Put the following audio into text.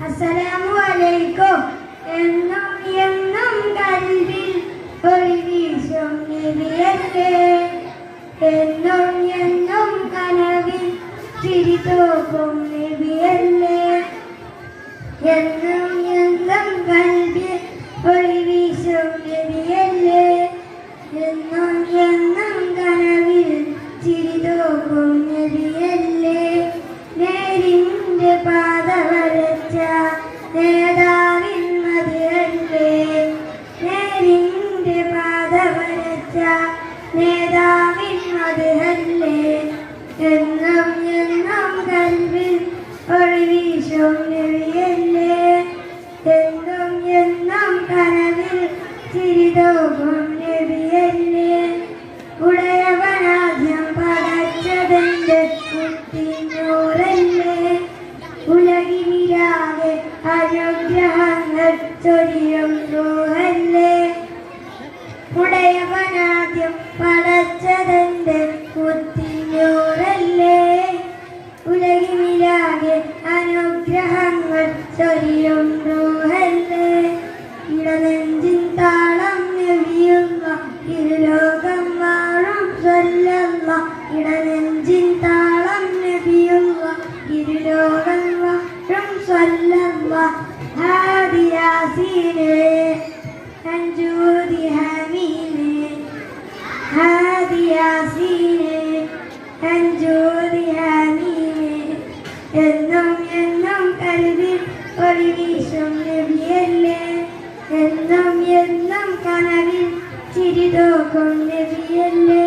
അസ്സലാമു അലൈക്കും. എന്നും എന്നും കൽവിൽ ഒളി വീശും നബിയല്ലേ, എന്നും എന്നും കനവിൽ ചിരി തൂക്കും നബിയല്ലേ, എന്നും എന്നും കൽവിൽ ഒളി വീശും നബിയല്ലേ, എന്നും എന്നും കനവിൽ ചിരി തൂക്കും നബിയല്ലേ. നേരിന്റെ പാത വരച്ച നേതാവിൻ മതിയല്ലേ, നേരിന്റെ പാത വരച്ച നേതാവിൻ മതിയല്ലേ, എന്നും എന്നും കൽവിൽ ഒളി വീശും നബിയല്ലേ, എന്നും എന്നും കനവിൽ ചിരി തൂക്കും നബിയല്ലേ. ഉടയവനാദ്യം പടച്ചതെന്റെ കുട്ടിനൂറല്ലേ, ഉലകിനിരാകെ അനുഗ്രഹങ്ങൾ ചൊരിയും റൂഹല്ലേ. ഉടയവനാദ്യം പടച്ചതെന്റെ കുട്ടിനൂറല്ലേ, ഉലകിനിരാകെ അനുഗ്രഹങ്ങൾ ചൊരിയും റൂഹല്ലേ. ഇടനെഞ്ചിൻ താളം നബിയുള്ള ഇരുലോകം വാഴും സ്വല്ലല്ലാഹ്, ഇടനെഞ്ചിൻ താളം നബിയുള്ള ഇരുലോകം വാഴും സ്വല്ലല്ലാഹ്. ഹാദി യാസീനേ അൻജൂദി ഹമീമേ, ഹാദി യാസീനേ അൻജൂദി ഹമീമേ, എന്നും എന്നും കൽവിൽ ഒളി വീശും നബിയല്ലേ, എന്നും എന്നും കനവിൽ ചിരി തൂക്കും നബിയല്ലേ.